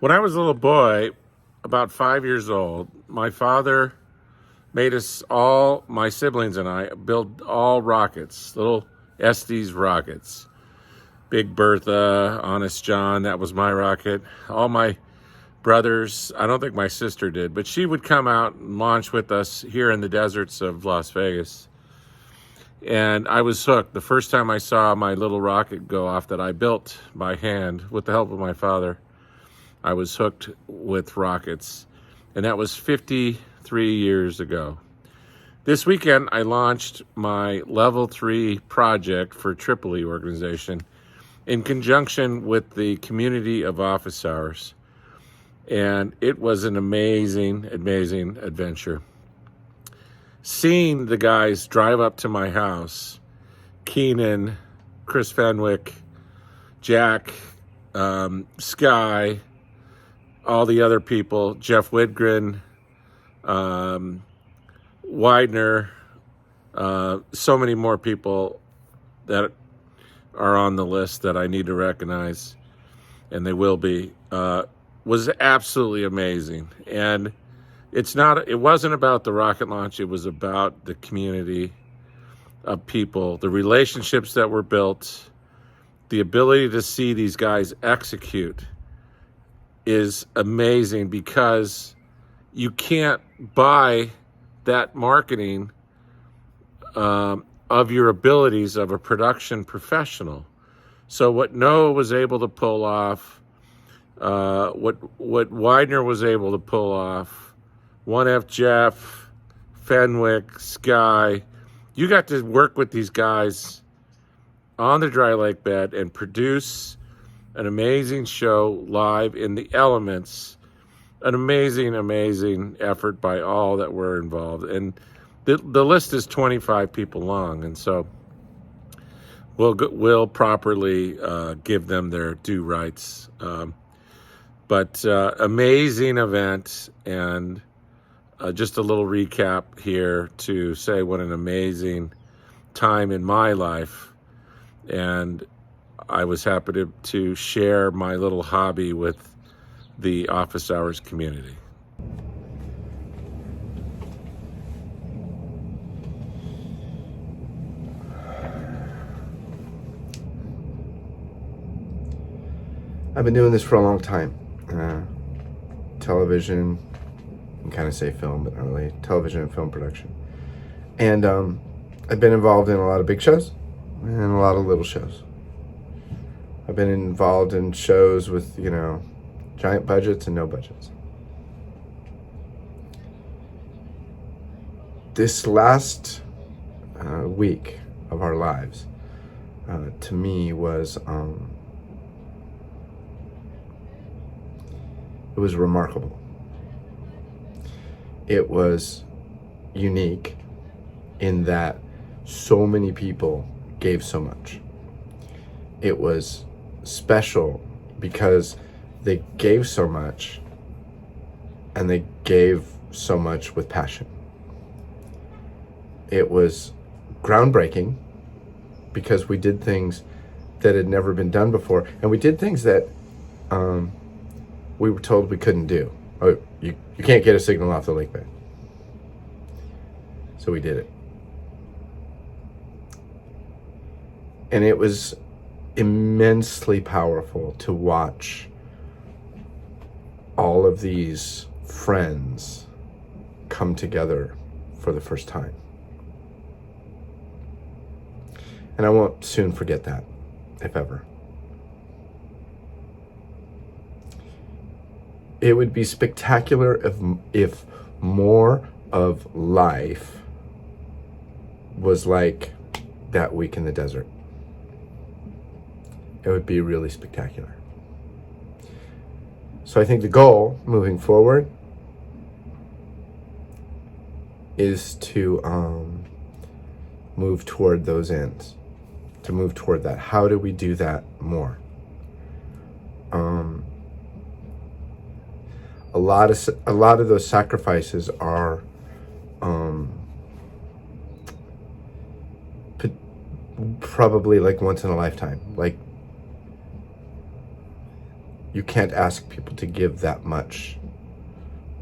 When I was a little boy, about 5 years old, my father made us all, my siblings and I, build all rockets, little Estes rockets. Big Bertha, Honest John, that was my rocket. All my brothers, I don't think my sister did, but she would come out and launch with us here in the deserts of Las Vegas. And I was hooked. The first time I saw my little rocket go off that I built by hand with the help of my father, I was hooked with rockets. And that was 53 years ago. This weekend, I launched my Level 3 project for Tripoli organization in conjunction with the community of office hours. And it was an amazing, amazing adventure. Seeing the guys drive up to my house, Keenan, Chris Fenwick, Jack, Schy, all the other people, Jeff Widgren, Widner, so many more people that are on the list that I need to recognize, and they will be, was absolutely amazing. And it wasn't about the rocket launch, it was about the community of people, the relationships that were built, the ability to see these guys execute is amazing, because you can't buy that marketing of your abilities of a production professional. So what Noah was able to pull off, what Widner was able to pull off, 1F Jeff, Fenwick, Schy, you got to work with these guys on the dry lake bed and produce an amazing show live in the elements. An amazing, amazing effort by all that were involved. And the list is 25 people long. And so we'll properly give them their due rights. But amazing event. And just a little recap here to say what an amazing time in my life. And I was happy to share my little hobby with the office hours community. I've been doing this for a long time. Television, you can kind of say film, but not really. Television and film production. And I've been involved in a lot of big shows and a lot of little shows. I've been involved in shows with, giant budgets and no budgets. This last week of our lives, to me, was it was remarkable. It was unique in that so many people gave so much. It was special because they gave so much, and they gave so much with passion. It was groundbreaking because we did things that had never been done before, and we did things that we were told we couldn't do. Oh, you can't get a signal off the lake bed. So we did it. And it was immensely powerful to watch all of these friends come together for the first time. And I won't soon forget that, if ever. It would be spectacular if more of life was like that week in the desert. It would be really spectacular. So I think the goal moving forward is to move toward those ends, to move toward that. How do we do that more? A lot of those sacrifices are probably like once in a lifetime. Like you can't ask people to give that much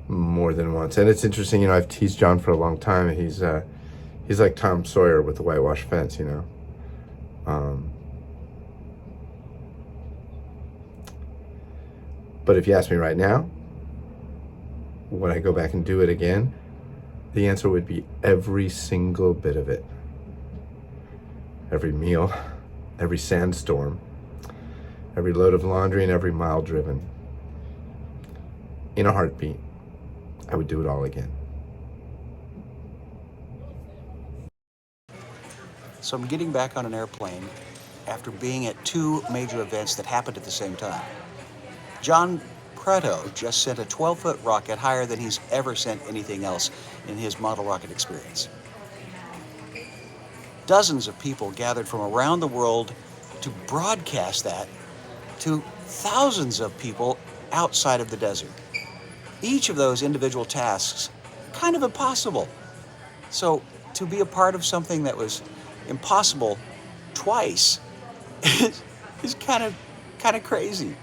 more than once. And it's interesting, you know, I've teased John for a long time. He's like Tom Sawyer with the whitewash fence, you know. But if you ask me right now, would I go back and do it again? The answer would be every single bit of it. Every meal, every sandstorm, every load of laundry, and every mile driven. In a heartbeat, I would do it all again. So I'm getting back on an airplane after being at two major events that happened at the same time. John Pretto just sent a 12-foot rocket higher than he's ever sent anything else in his model rocket experience. Dozens of people gathered from around the world to broadcast that to thousands of people outside of the desert. Each of those individual tasks, kind of impossible. So to be a part of something that was impossible twice is kind of crazy.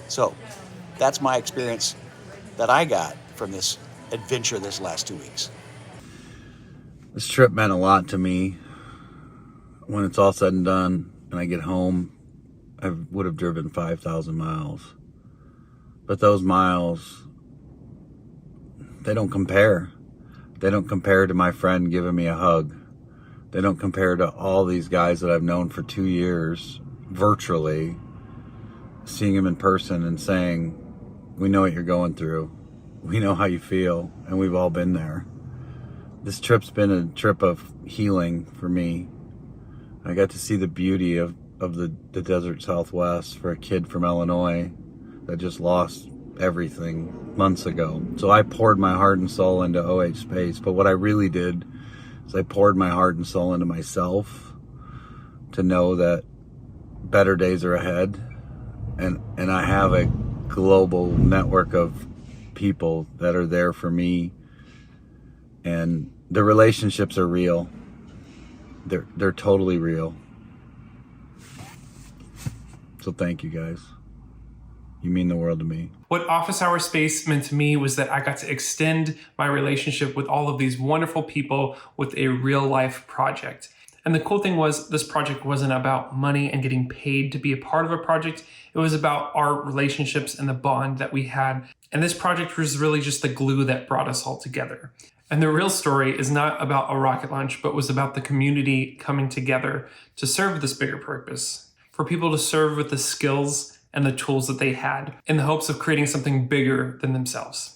So that's my experience that I got from this adventure this last 2 weeks. This trip meant a lot to me. When it's all said and done and I get home, I would have driven 5,000 miles. But those miles, they don't compare. They don't compare to my friend giving me a hug. They don't compare to all these guys that I've known for 2 years, virtually, seeing them in person and saying, we know what you're going through. We know how you feel, and we've all been there. This trip's been a trip of healing for me. I got to see the beauty of the desert Southwest for a kid from Illinois that just lost everything months ago. So I poured my heart and soul into OH Space, but what I really did is I poured my heart and soul into myself to know that better days are ahead. And I have a global network of people that are there for me, and the relationships are real. They're totally real. So thank you guys. You mean the world to me. What Office Hour Space meant to me was that I got to extend my relationship with all of these wonderful people with a real life project. And the cool thing was, this project wasn't about money and getting paid to be a part of a project. It was about our relationships and the bond that we had. And this project was really just the glue that brought us all together. And the real story is not about a rocket launch, but was about the community coming together to serve this bigger purpose. For people to serve with the skills and the tools that they had in the hopes of creating something bigger than themselves.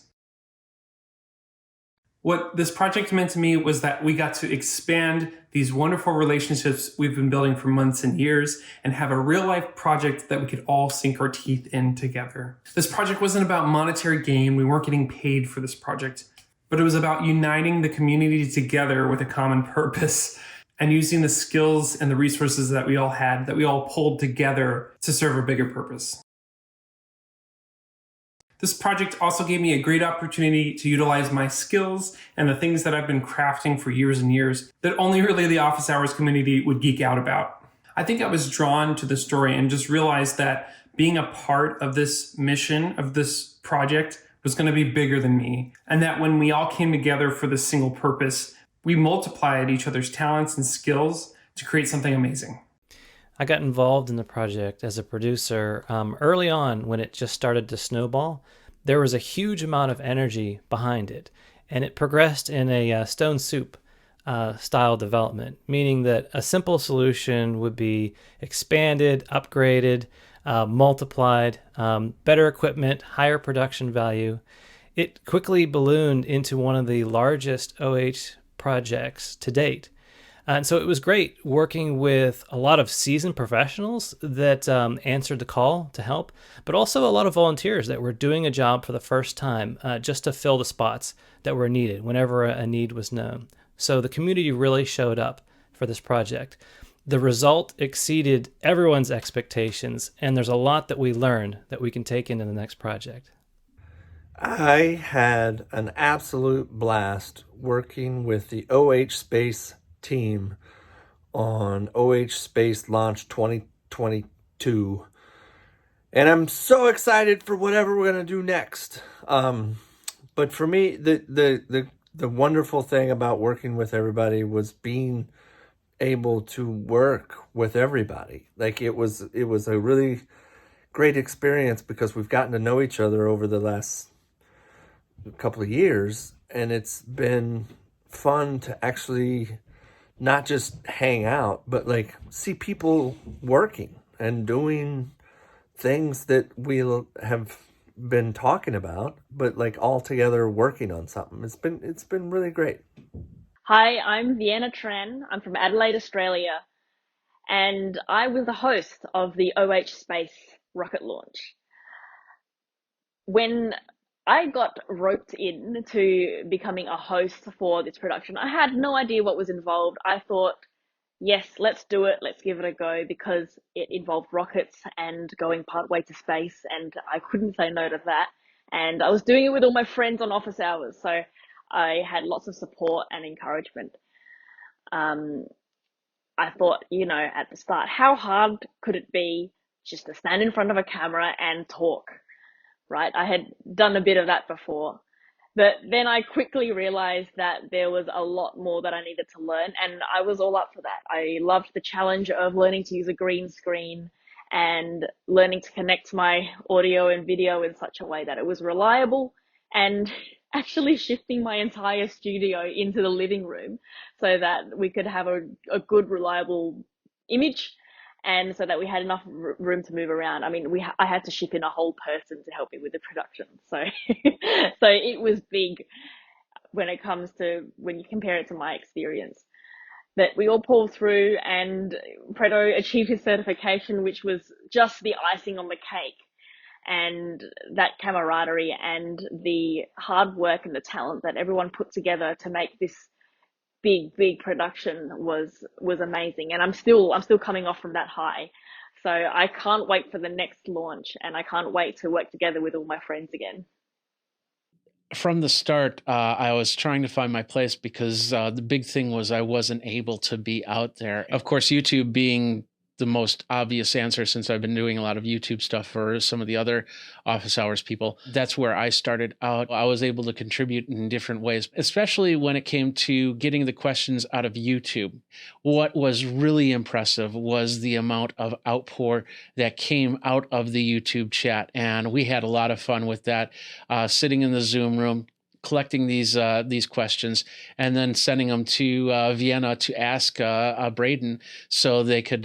What this project meant to me was that we got to expand these wonderful relationships we've been building for months and years and have a real life project that we could all sink our teeth in together. This project wasn't about monetary gain. We weren't getting paid for this project, but it was about uniting the community together with a common purpose and using the skills and the resources that we all had, that we all pulled together to serve a bigger purpose. This project also gave me a great opportunity to utilize my skills and the things that I've been crafting for years and years that only really the Office Hours community would geek out about. I think I was drawn to the story and just realized that being a part of this mission, of this project, was going to be bigger than me. And that when we all came together for this single purpose, we multiplied each other's talents and skills to create something amazing. I got involved in the project as a producer early on when it just started to snowball. There was a huge amount of energy behind it, and it progressed in a stone soup style development, meaning that a simple solution would be expanded, upgraded, multiplied, better equipment, higher production value. It quickly ballooned into one of the largest OH projects to date. And so it was great working with a lot of seasoned professionals that answered the call to help, but also a lot of volunteers that were doing a job for the first time just to fill the spots that were needed whenever a need was known. So the community really showed up for this project. The result exceeded everyone's expectations, and there's a lot that we learned that we can take into the next project. I had an absolute blast working with the OH Space team on OH Space Launch 2022. And I'm so excited for whatever we're going to do next. But for me, the wonderful thing about working with everybody was being able to work with everybody. Like it was a really great experience because we've gotten to know each other over the last couple of years, and it's been fun to actually not just hang out, but like see people working and doing things that we have been talking about, but like all together working on something. It's been really great. Hi, I'm Vienna Tran. I'm from Adelaide, Australia, and I was the host of the OH Space rocket launch. When I got roped in to becoming a host for this production, I had no idea what was involved. I thought, yes, let's do it, let's give it a go, because it involved rockets and going partway to space, and I couldn't say no to that. And I was doing it with all my friends on office hours, so I had lots of support and encouragement. I thought, at the start, how hard could it be just to stand in front of a camera and talk, right? I had done a bit of that before. But then I quickly realized that there was a lot more that I needed to learn, and I was all up for that. I loved the challenge of learning to use a green screen and learning to connect my audio and video in such a way that it was reliable, and actually shifting my entire studio into the living room so that we could have a good, reliable image, and so that we had enough room to move around. I mean, I had to ship in a whole person to help me with the production, so so it was big when you compare it to my experience. But we all pulled through, and Pretto achieved his certification, which was just the icing on the cake. And that camaraderie and the hard work and the talent that everyone put together to make this big production was amazing. And I'm still coming off from that high. So I can't wait for the next launch, and I can't wait to work together with all my friends again. From the start, I was trying to find my place because the big thing was I wasn't able to be out there. Of course, YouTube being the most obvious answer, since I've been doing a lot of YouTube stuff for some of the other office hours people. That's where I started out. I was able to contribute in different ways, especially when it came to getting the questions out of YouTube. What was really impressive was the amount of outpour that came out of the YouTube chat. And we had a lot of fun with that, sitting in the Zoom room, collecting these questions, and then sending them to Vienna to ask Brady, so they could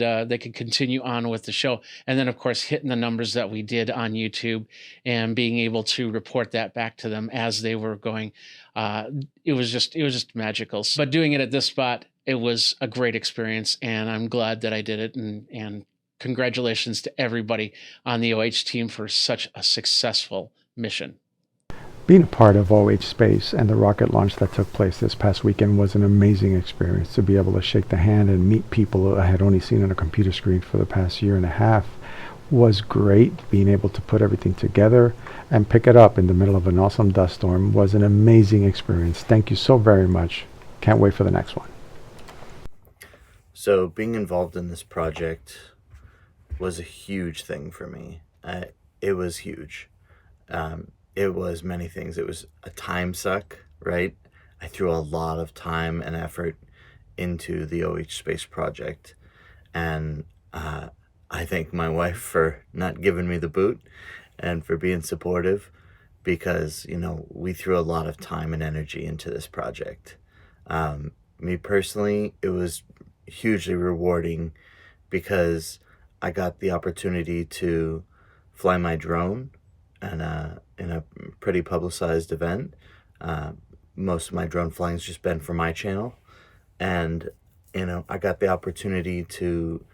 continue on with the show. And then, of course, hitting the numbers that we did on YouTube and being able to report that back to them as they were going. It was just magical. But doing it at this spot, it was a great experience, and I'm glad that I did it. And congratulations to everybody on the OH team for such a successful mission. Being a part of OH Space and the rocket launch that took place this past weekend was an amazing experience. To be able to shake the hand and meet people I had only seen on a computer screen for the past year and a half was great. Being able to put everything together and pick it up in the middle of an awesome dust storm was an amazing experience. Thank you so very much. Can't wait for the next one. So being involved in this project was a huge thing for me. It was huge. It was many things. It was a time suck, right? I threw a lot of time and effort into the OH Space project. And I thank my wife for not giving me the boot and for being supportive, because, we threw a lot of time and energy into this project. Me personally, it was hugely rewarding because I got the opportunity to fly my drone and in a pretty publicized event. Most of my drone flying's just been for my channel. And, I got the opportunity to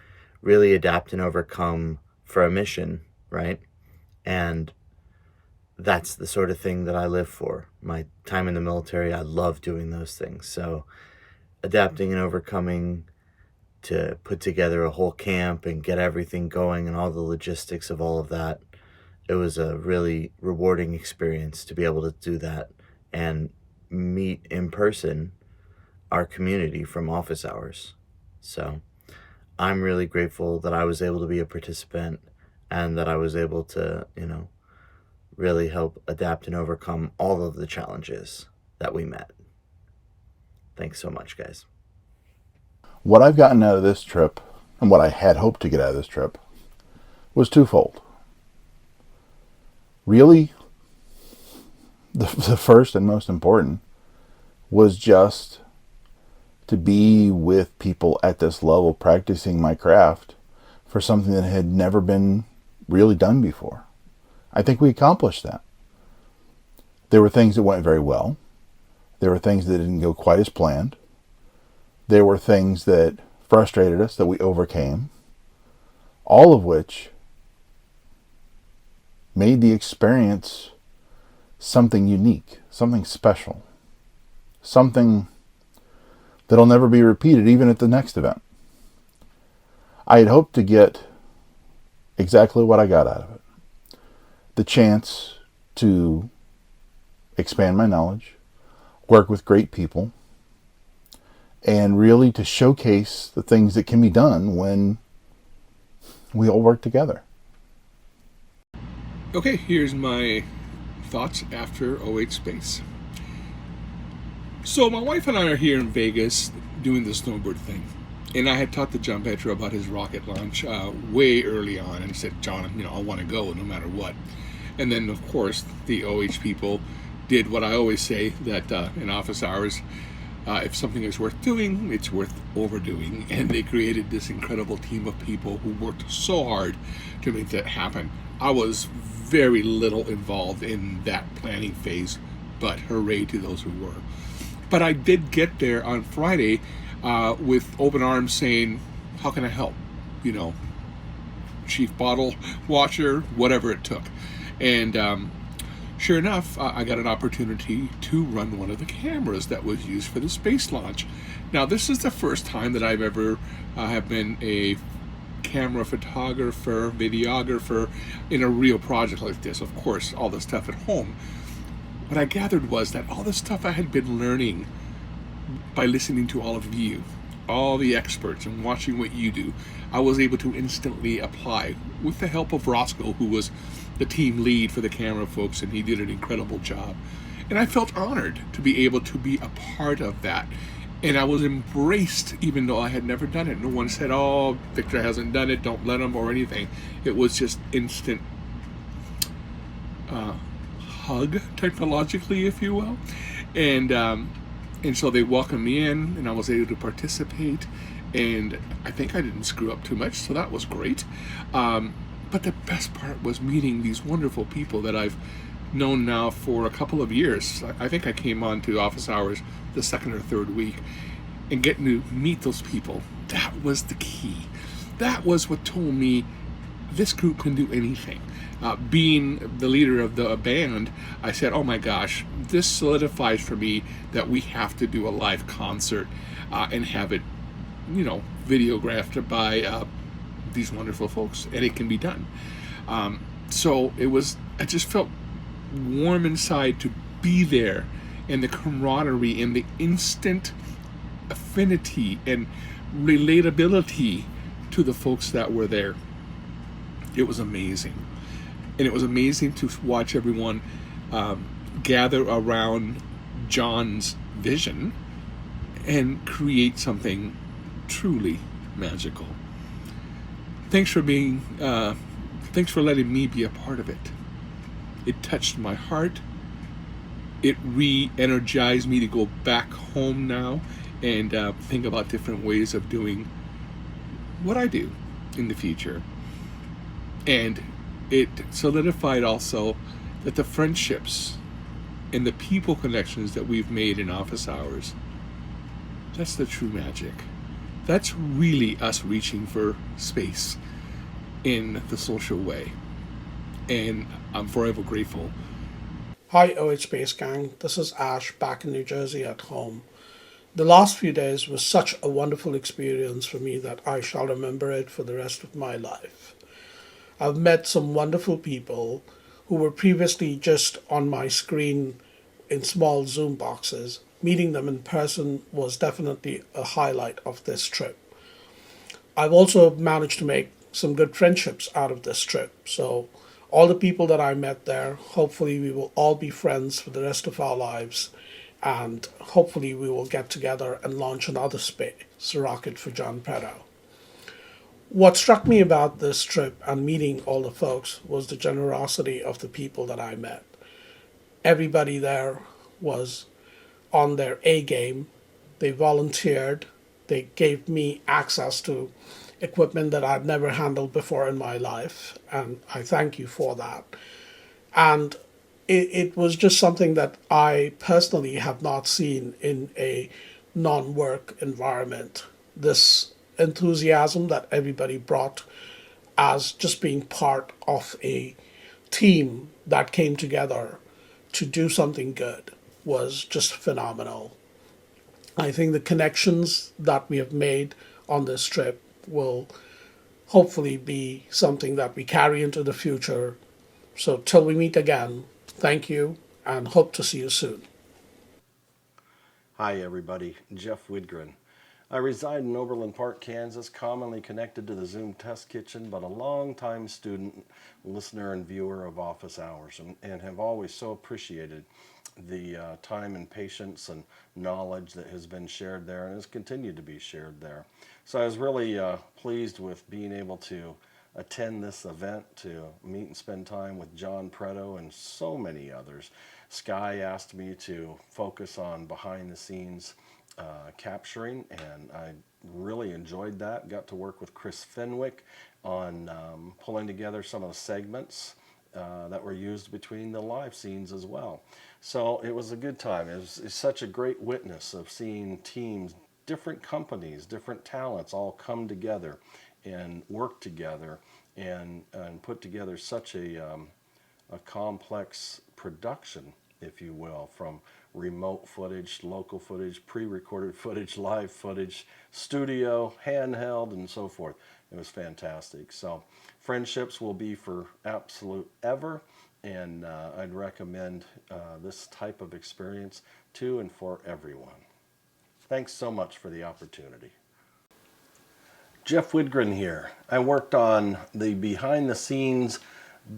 really adapt and overcome for a mission, right? And that's the sort of thing that I live for. My time in the military, I love doing those things. So adapting and overcoming to put together a whole camp and get everything going and all the logistics of all of that, it was a really rewarding experience to be able to do that and meet in person our community from office hours. So I'm really grateful that I was able to be a participant, and that I was able to, really help adapt and overcome all of the challenges that we met. Thanks so much, guys. What I've gotten out of this trip, and what I had hoped to get out of this trip, was twofold. Really, the first and most important was just to be with people at this level practicing my craft for something that had never been really done before. I think we accomplished that. There were things that went very well. There were things that didn't go quite as planned. There were things that frustrated us that we overcame, all of which made the experience something unique, something special, something that'll never be repeated even at the next event. I had hoped to get exactly what I got out of it. The chance to expand my knowledge, work with great people, and really to showcase the things that can be done when we all work together. Okay, here's my thoughts after OH Space. So my wife and I are here in Vegas doing the snowboard thing. And I had talked to John Petro about his rocket launch way early on. And he said, John, I want to go no matter what. And then, of course, the OH people did what I always say, that in office hours, if something is worth doing, it's worth overdoing. And they created this incredible team of people who worked so hard to make that happen. I was very little involved in that planning phase, but hooray to those who were. But I did get there on Friday with open arms saying, how can I help? Chief bottle washer, whatever it took. And sure enough, I got an opportunity to run one of the cameras that was used for the space launch. Now, this is the first time that I've ever have been a camera photographer, videographer in a real project like this. Of course, all the stuff at home. What I gathered was that all the stuff I had been learning by listening to all of you, all the experts, and watching what you do, I was able to instantly apply with the help of Roscoe, who was the team lead for the camera folks, and he did an incredible job. And I felt honored to be able to be a part of that. And I was embraced, even though I had never done it. No one said, oh, Victor hasn't done it, don't let him, or anything. It was just instant hug, technologically, if you will. And so they welcomed me in, and I was able to participate. And I think I didn't screw up too much, so that was great. But the best part was meeting these wonderful people that I've known now for a couple of years. I think I came on to office hours the second or third week, and getting to meet those people, that was the key. That was what told me this group can do anything. Being the leader of the band, I said, oh my gosh, this solidifies for me that we have to do a live concert and have it, videographed by these wonderful folks, and it can be done. So I just felt warm inside to be there, and the camaraderie and the instant affinity and relatability to the folks that were there. It was amazing. And it was amazing to watch everyone gather around John's vision and create something truly magical. Thanks for letting me be a part of it. It touched my heart. It re-energized me to go back home now and think about different ways of doing what I do in the future. And it solidified also that the friendships and the people connections that we've made in office hours, that's the true magic. That's really us reaching for space in the social way. And I'm forever grateful. Hi OH Space Gang, this is Ash back in New Jersey at home. The last few days was such a wonderful experience for me that I shall remember it for the rest of my life. I've met some wonderful people who were previously just on my screen in small Zoom boxes. Meeting them in person was definitely a highlight of this trip. I've also managed to make some good friendships out of this trip. So all the people that I met there, hopefully we will all be friends for the rest of our lives. And hopefully we will get together and launch another space rocket for John Pretto. What struck me about this trip and meeting all the folks was the generosity of the people that I met. Everybody there was on their A game. They volunteered. They gave me access to equipment that I'd never handled before in my life, and I thank you for that. And it was just something that I personally have not seen in a non-work environment. This enthusiasm that everybody brought as just being part of a team that came together to do something good was just phenomenal. I think the connections that we have made on this trip will hopefully be something that we carry into the future. So till we meet again, thank you and hope to see you soon. Hi everybody, Jeff Widgren. I reside in Overland Park, Kansas, commonly connected to the Zoom test kitchen, but a long-time student, listener, and viewer of Office Hours, and have always so appreciated the time and patience and knowledge that has been shared there and has continued to be shared there. So I was really pleased with being able to attend this event, to meet and spend time with John Pretto and so many others. Schy asked me to focus on behind the scenes capturing, and I really enjoyed that. Got to work with Fenwick on pulling together some of the segments that were used between the live scenes as well. So it was a good time. It's such a great witness of seeing teams, different companies, different talents all come together and work together and put together such a complex production, if you will, from remote footage, local footage, pre-recorded footage, live footage, studio, handheld, and so forth. It was fantastic. So friendships will be for absolute ever, and I'd recommend this type of experience to and for everyone. Thanks so much for the opportunity. Jeff Widgren here. I worked on the behind-the-scenes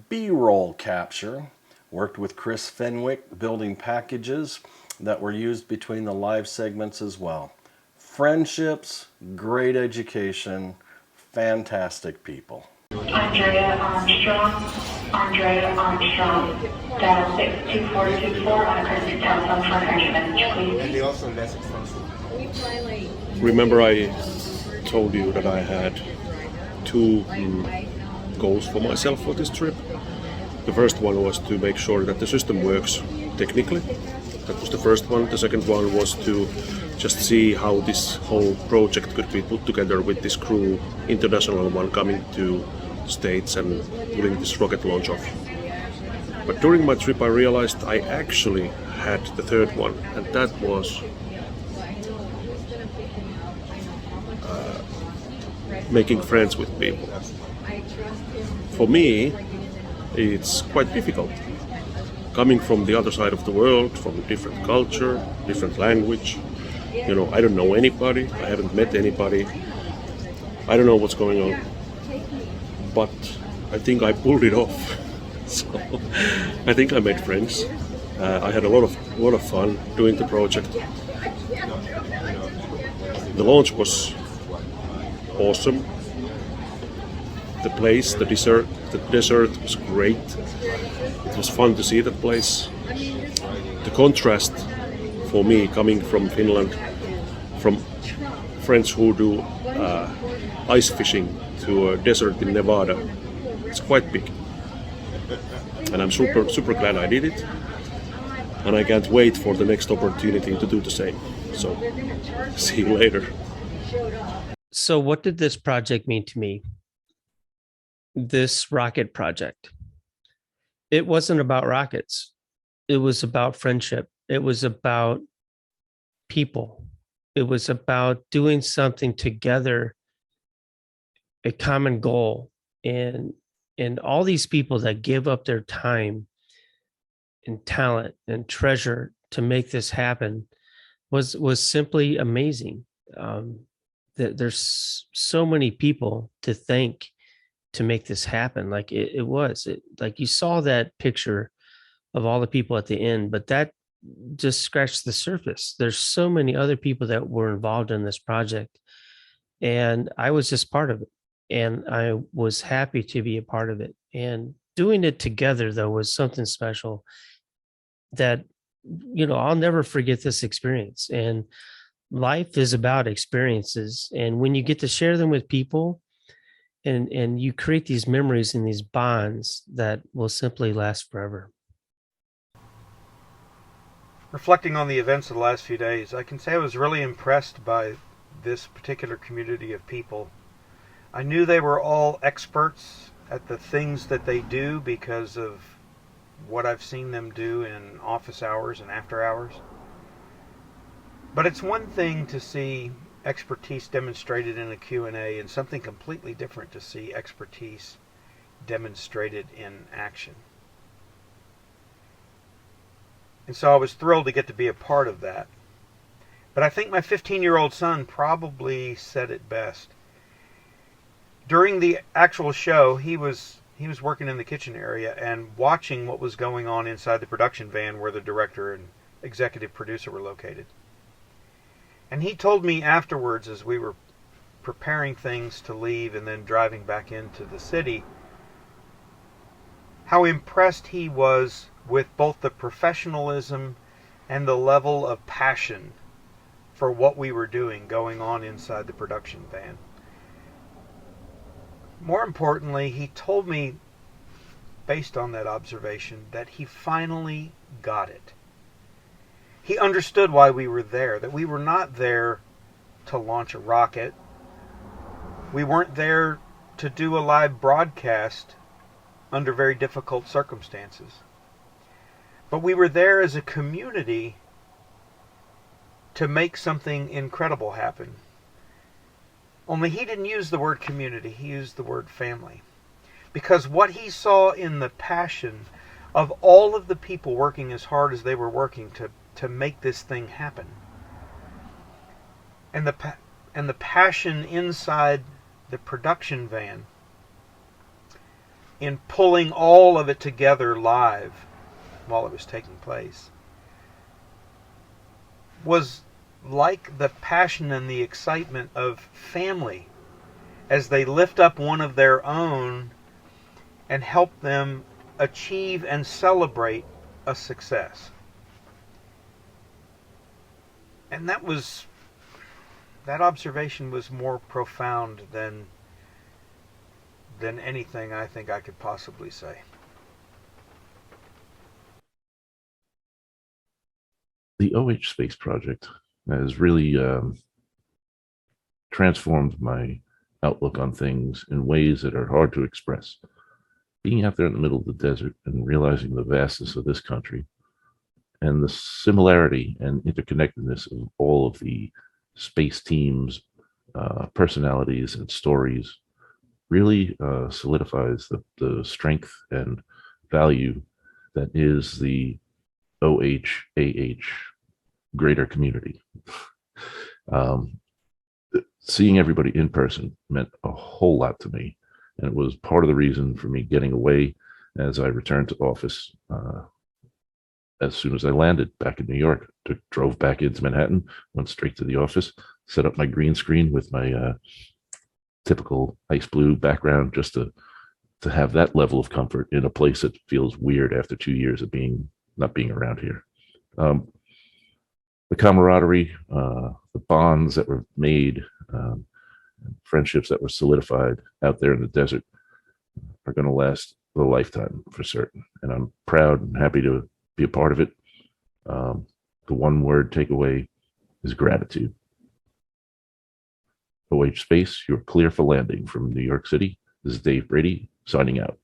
B-roll capture, worked with Fenwick building packages that were used between the live segments as well. Friendships, great education, fantastic people. Andrea Armstrong, dial 62424 on a courtesy telephone for an urgent message, please. And they also message from. Remember I told you that I had two goals for myself for this trip. The first one was to make sure that the system works technically. That was the first one. The second one was to just see how this whole project could be put together with this crew, international one, coming to the States and pulling this rocket launch off. But during my trip I realized I actually had the third one, and that was making friends with people. For me, it's quite difficult. Coming from the other side of the world, from a different culture, different language. You know, I don't know anybody, I haven't met anybody. I don't know what's going on. But I think I pulled it off. So I think I made friends. I had a lot of fun doing the project. The launch was awesome. The place, the desert was great. It was fun to see that place. The contrast for me, coming from Finland, from friends who do ice fishing to a desert in Nevada, it's quite big. And I'm super glad I did it. And I can't wait for the next opportunity to do the same. So, see you later. So what did this project mean to me? This rocket project. It wasn't about rockets. It was about friendship. It was about people. It was about doing something together, a common goal. And all these people that give up their time and talent and treasure to make this happen was simply amazing. There's so many people to thank to make this happen. Like like you saw that picture of all the people at the end, but that just scratched the surface. There's so many other people that were involved in this project, and I was just part of it. And I was happy to be a part of it. And doing it together, though, was something special that, I'll never forget this experience. And life is about experiences. And when you get to share them with people, and you create these memories and these bonds that will simply last forever. Reflecting on the events of the last few days, I can say I was really impressed by this particular community of people. I knew they were all experts at the things that they do because of what I've seen them do in office hours and after hours. But it's one thing to see expertise demonstrated in a Q&A and something completely different to see expertise demonstrated in action. And so I was thrilled to get to be a part of that. But I think my 15-year-old son probably said it best. During the actual show, he was working in the kitchen area and watching what was going on inside the production van where the director and executive producer were located. And he told me afterwards, as we were preparing things to leave and then driving back into the city, how impressed he was with both the professionalism and the level of passion for what we were doing going on inside the production van. More importantly, he told me, based on that observation, that he finally got it. He understood why we were there, that we were not there to launch a rocket. We weren't there to do a live broadcast under very difficult circumstances. But we were there as a community to make something incredible happen. Only he didn't use the word community, he used the word family. Because what he saw in the passion of all of the people working as hard as they were working to make this thing happen, and the passion inside the production van in pulling all of it together live while it was taking place, was like the passion and the excitement of family as they lift up one of their own and help them achieve and celebrate a success. And that observation was more profound than anything I think I could possibly say. The OH Space Project has really transformed my outlook on things in ways that are hard to express. Being out there in the middle of the desert and realizing the vastness of this country and the similarity and interconnectedness of all of the space teams, personalities, and stories really solidifies the strength and value that is the OHAH greater community. Seeing everybody in person meant a whole lot to me, and it was part of the reason for me getting away as I returned to office. As soon as I landed back in New York, drove back into Manhattan, went straight to the office, set up my green screen with my typical ice blue background, just to have that level of comfort in a place that feels weird after 2 years of not being around here. The camaraderie, the bonds that were made, friendships that were solidified out there in the desert are going to last a lifetime for certain. And I'm proud and happy to be a part of it. The one word takeaway is gratitude. OH Space, you're clear for landing from New York City. This is Dave Brady signing out.